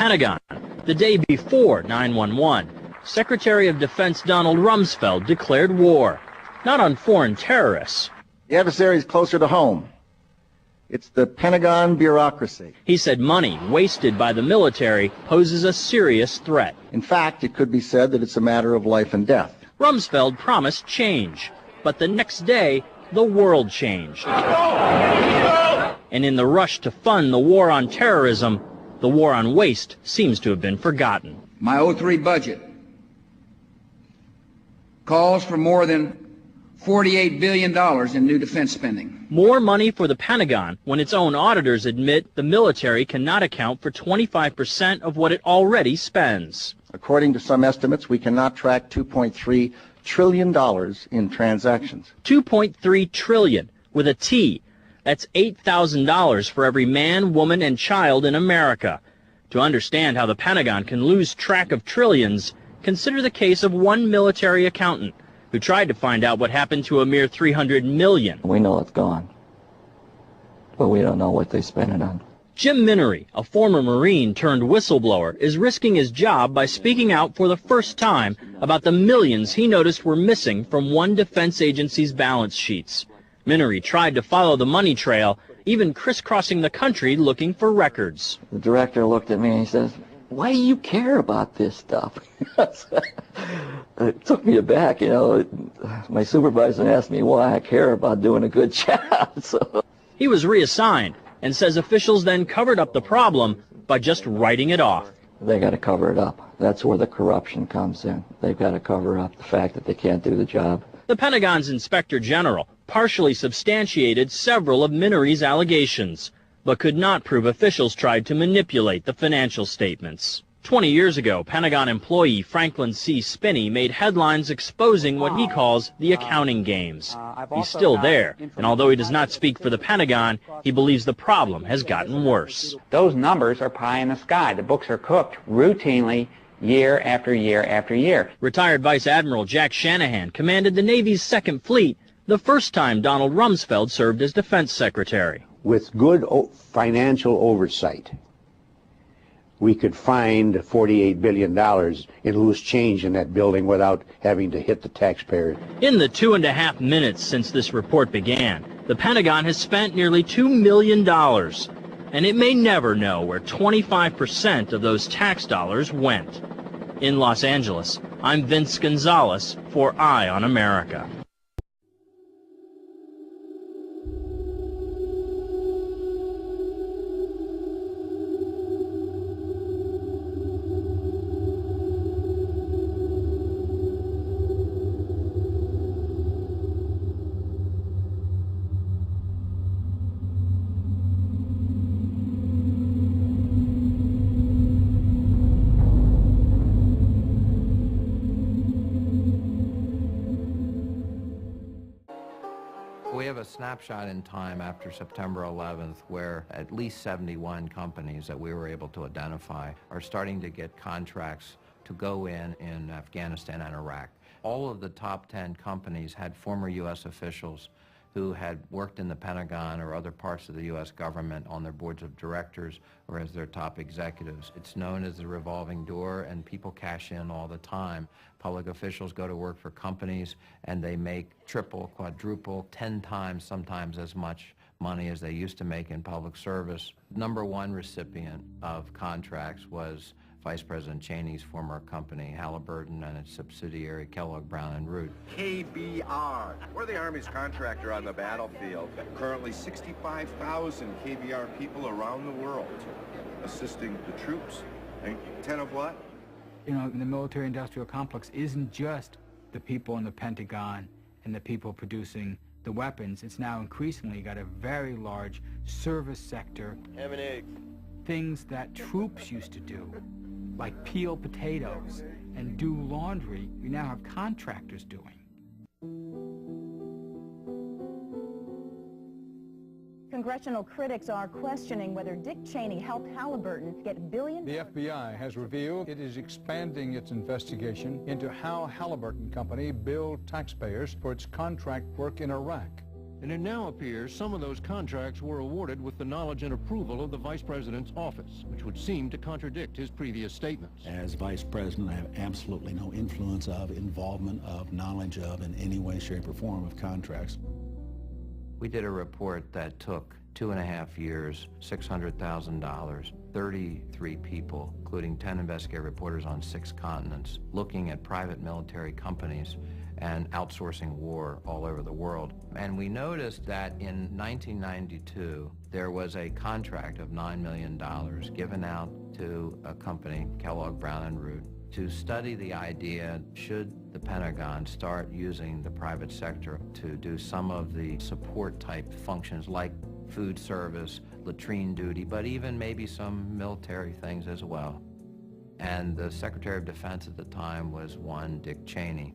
Pentagon. The day before 9/11, Secretary of Defense Donald Rumsfeld declared war, not on foreign terrorists. The adversary is closer to home. It's the Pentagon bureaucracy. He said money wasted by the military poses a serious threat. In fact, it could be said that it's a matter of life and death. Rumsfeld promised change, but the next day, the world changed. And in the rush to fund the war on terrorism, the war on waste seems to have been forgotten. My '03 budget calls for more than $48 billion in new defense spending. More money for the Pentagon when its own auditors admit the military cannot account for 25% of what it already spends. According to some estimates, we cannot track $2.3 trillion in transactions. $2.3 trillion with a T. That's $8,000 for every man, woman, and child in America. To understand how the Pentagon can lose track of trillions, consider the case of one military accountant who tried to find out what happened to a mere $300 million. We know it's gone, but we don't know what they spent it on. Jim Minery, a former Marine turned whistleblower, is risking his job by speaking out for the first time about the millions he noticed were missing from one defense agency's balance sheets. Minery tried to follow the money trail, even crisscrossing the country looking for records. The director looked at me and he says, "Why do you care about this stuff?" It took me aback, you know. My supervisor asked me why I care about doing a good job. So he was reassigned and says officials then covered up the problem by just writing it off. They got to cover it up. That's where the corruption comes in. They've got to cover up the fact that they can't do the job. The Pentagon's Inspector General partially substantiated several of Minery's allegations, but could not prove officials tried to manipulate the financial statements. 20 years ago, Pentagon employee Franklin C. Spinney made headlines exposing what he calls the accounting games. He's still there, and although he does not speak for the Pentagon, he believes the problem has gotten worse. Those numbers are pie in the sky. The books are cooked routinely year after year after year. Retired Vice Admiral Jack Shanahan commanded the Navy's Second Fleet the first time Donald Rumsfeld served as Defense Secretary. With good financial oversight, we could find $48 billion in loose change in that building without having to hit the taxpayer. In the 2.5 minutes since this report began, the Pentagon has spent nearly $2 million, and it may never know where 25% of those tax dollars went. In Los Angeles, I'm Vince Gonzalez for Eye on America. We have a snapshot in time after September 11th where at least 71 companies that we were able to identify are starting to get contracts to go in Afghanistan and Iraq. All of the top 10 companies had former U.S. officials who had worked in the Pentagon or other parts of the U.S. government on their boards of directors or as their top executives. It's known as the revolving door, and people cash in all the time. Public officials go to work for companies and they make triple, quadruple, 10 times sometimes as much money as they used to make in public service. Number one recipient of contracts was Vice President Cheney's former company, Halliburton, and its subsidiary, Kellogg Brown and Root. KBR. We're the Army's contractor on the battlefield. Currently 65,000 KBR people around the world assisting the troops. And 10 of what? You know, the military-industrial complex isn't just the people in the Pentagon and the people producing the weapons. It's now increasingly got a very large service sector. Ham and eggs. Things that troops used to do, like peel potatoes and do laundry, we now have contractors doing. Congressional critics are questioning whether Dick Cheney helped Halliburton get billions. The FBI has revealed it is expanding its investigation into how Halliburton Company billed taxpayers for its contract work in Iraq. And it now appears some of those contracts were awarded with the knowledge and approval of the Vice President's office, which would seem to contradict his previous statements. As Vice President, I have absolutely no influence of, involvement of, knowledge of, in any way, shape, or form of contracts. We did a report that took 2.5 years, $600,000, 33 people, including 10 investigative reporters on 6 continents, looking at private military companies and outsourcing war all over the world. And we noticed that in 1992, there was a contract of $9 million given out to a company, Kellogg Brown & Root, to study the idea, should the Pentagon start using the private sector to do some of the support type functions like food service, latrine duty, but even maybe some military things as well. And the Secretary of Defense at the time was one Dick Cheney.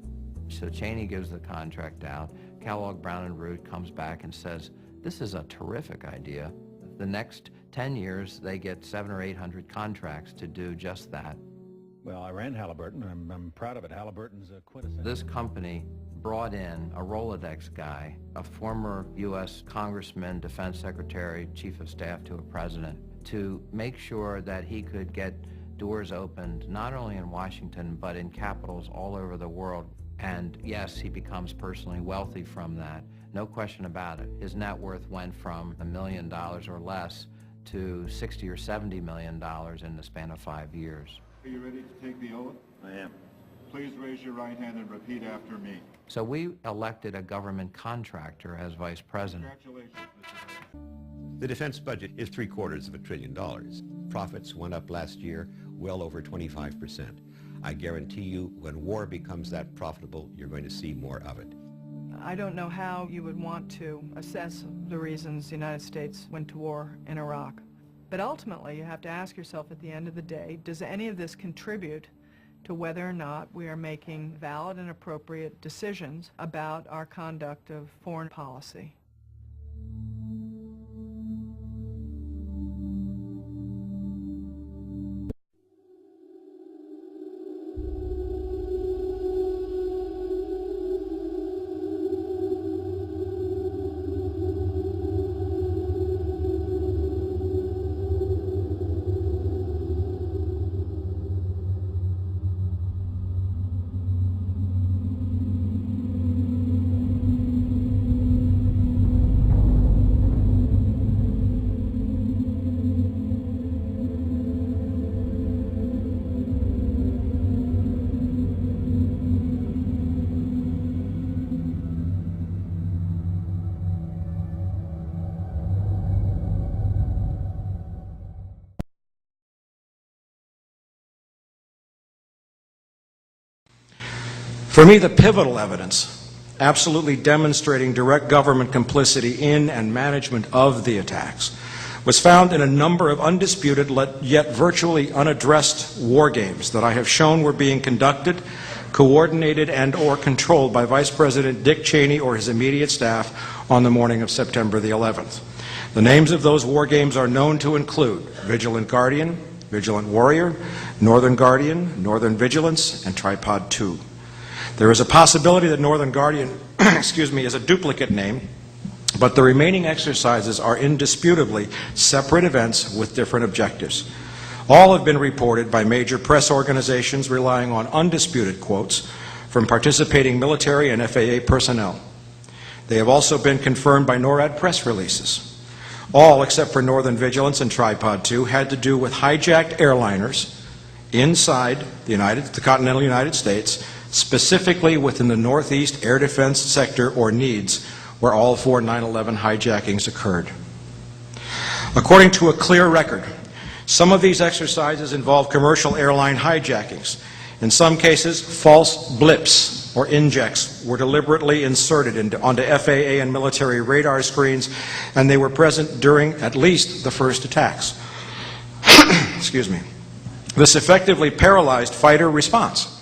So Cheney gives the contract out. Kellogg Brown & Root comes back and says, this is a terrific idea. The next 10 years, they get 700 or 800 contracts to do just that. Well, I ran Halliburton, and I'm proud of it. Halliburton's a quintessential. This company brought in a Rolodex guy, a former U.S. congressman, defense secretary, chief of staff to a president, to make sure that he could get doors opened not only in Washington, but in capitals all over the world. And yes, he becomes personally wealthy from that. No question about it. His net worth went from $1 million or less to $60 or $70 million in the span of 5 years. Are you ready to take the oath? I am. Please raise your right hand and repeat after me. So we elected a government contractor as vice president. Congratulations, Mr. President. The defense budget is $750 billion. Profits went up last year well over 25%. I guarantee you, when war becomes that profitable, you're going to see more of it. I don't know how you would want to assess the reasons the United States went to war in Iraq. But ultimately, you have to ask yourself at the end of the day, does any of this contribute to whether or not we are making valid and appropriate decisions about our conduct of foreign policy? For me, the pivotal evidence, absolutely demonstrating direct government complicity in and management of the attacks, was found in a number of undisputed yet virtually unaddressed war games that I have shown were being conducted, coordinated, and/or controlled by Vice President Dick Cheney or his immediate staff on the morning of September the 11th. The names of those war games are known to include Vigilant Guardian, Vigilant Warrior, Northern Guardian, Northern Vigilance, and Tripod 2. There is a possibility that Northern Guardian is a duplicate name, but the remaining exercises are indisputably separate events with different objectives. All have been reported by major press organizations relying on undisputed quotes from participating military and FAA personnel. They have also been confirmed by NORAD press releases. All, except for Northern Vigilance and Tripod 2, had to do with hijacked airliners inside the continental United States, specifically within the Northeast Air Defense Sector or NEADS, where all 4 9/11 hijackings occurred. According to a clear record, some of these exercises involve commercial airline hijackings. In some cases, false blips or injects were deliberately inserted onto FAA and military radar screens, and they were present during at least the first attacks. Excuse me. This effectively paralyzed fighter response,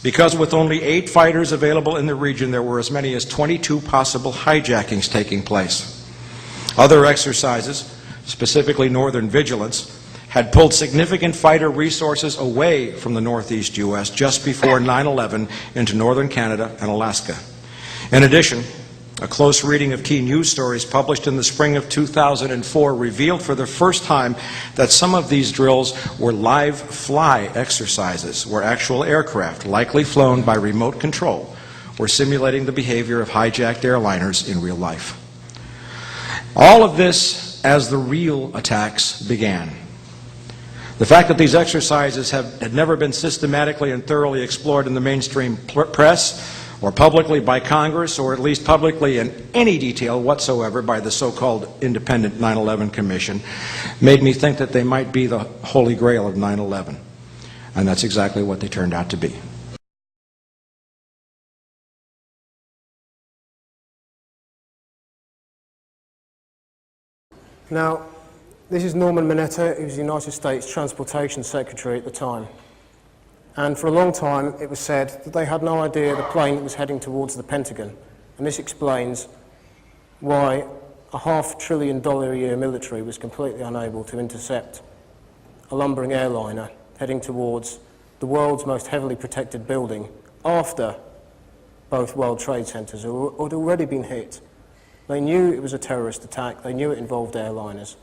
because with only 8 fighters available in the region, there were as many as 22 possible hijackings taking place. Other exercises, specifically Northern Vigilance, had pulled significant fighter resources away from the Northeast U.S. just before 9/11 into northern Canada and Alaska. In addition, A close reading of key news stories published in the spring of 2004 revealed for the first time that some of these drills were live fly exercises, where actual aircraft, likely flown by remote control, were simulating the behavior of hijacked airliners in real life. All of this as the real attacks began. The fact that these exercises had never been systematically and thoroughly explored in the mainstream press, or publicly by Congress, or at least publicly in any detail whatsoever by the so-called independent 9/11 Commission, made me think that they might be the holy grail of 9/11. And that's exactly what they turned out to be. Now, this is Norman Mineta, who was the United States Transportation Secretary at the time. And for a long time, it was said that they had no idea the plane was heading towards the Pentagon. And this explains why a $500 billion a year military was completely unable to intercept a lumbering airliner heading towards the world's most heavily protected building after both World Trade Centers had already been hit. They knew it was a terrorist attack. They knew it involved airliners.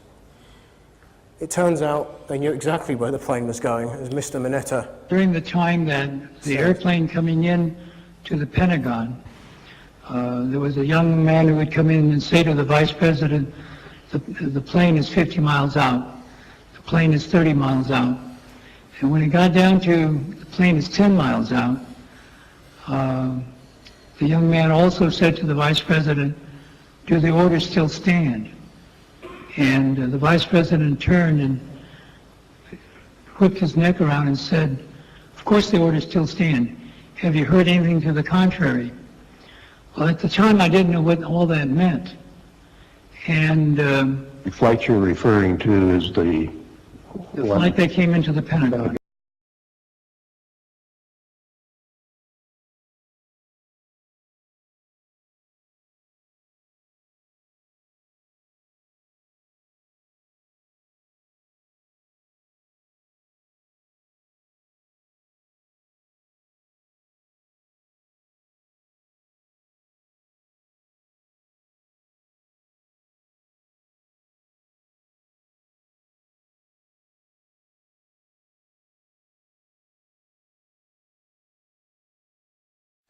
It turns out they knew exactly where the plane was going, as Mr. Mineta. During the time that the airplane coming in to the Pentagon, there was a young man who would come in and say to the Vice President, the plane is 50 miles out, the plane is 30 miles out. And when it got down to the plane is 10 miles out, the young man also said to the Vice President, do the orders still stand? And the Vice President turned and whipped his neck around and said, of course the orders still stand. Have you heard anything to the contrary? Well, at the time I didn't know what all that meant. And the flight you're referring to is the flight that came into the Pentagon.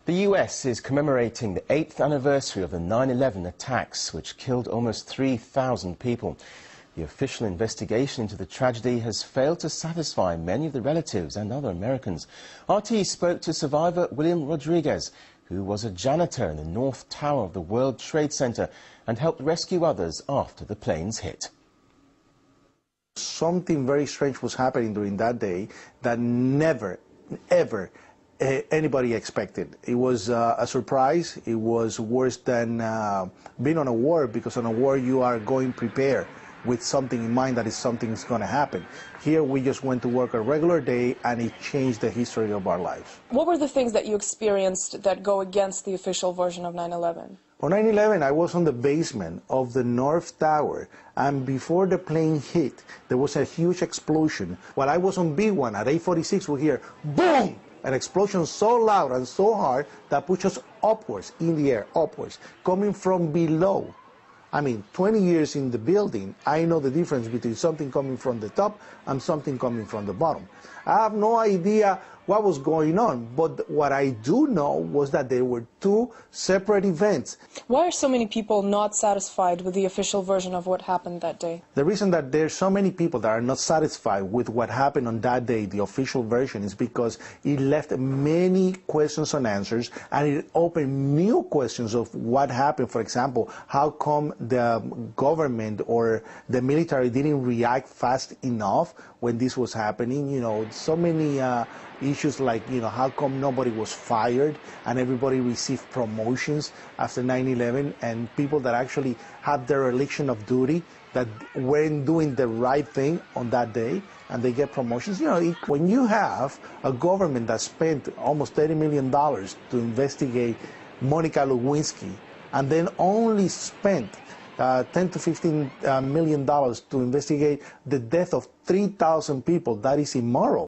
The US is commemorating the 8th anniversary of the 9/11 attacks, which killed almost 3,000 people. The official investigation into the tragedy has failed to satisfy many of the relatives and other Americans. RT spoke to survivor William Rodriguez, who was a janitor in the North Tower of the World Trade Center and helped rescue others after the planes hit. Something very strange was happening during that day that never, ever anybody expected. It was a surprise. It was worse than being on a war, because on a war you are going prepared with something in mind that is something's going to happen. Here we just went to work a regular day and it changed the history of our lives. What were the things that you experienced that go against the official version of 9/11? On 9/11, I was on the basement of the North Tower, and before the plane hit, there was a huge explosion. While I was on B1 at 8:46, we hear boom! An explosion so loud and so hard that pushed us upwards, in the air, upwards, coming from below. I mean, 20 years in the building, I know the difference between something coming from the top and something coming from the bottom. I have no idea what was going on, but what I do know was that there were two separate events. Why are so many people not satisfied with the official version of what happened that day? The reason that there's so many people that are not satisfied with what happened on that day, the official version, is because it left many questions unanswered, and it opened new questions of what happened. For example, how come the government or the military didn't react fast enough when this was happening? You know, so many issues like, you know, how come nobody was fired and everybody received promotions after 9/11, and people that actually had their election of duty that weren't doing the right thing on that day and they get promotions. You know, when you have a government that spent almost $30 million to investigate Monica Lewinsky and then only spent $10 to $15 million to investigate the death of 3,000 people, that is immoral.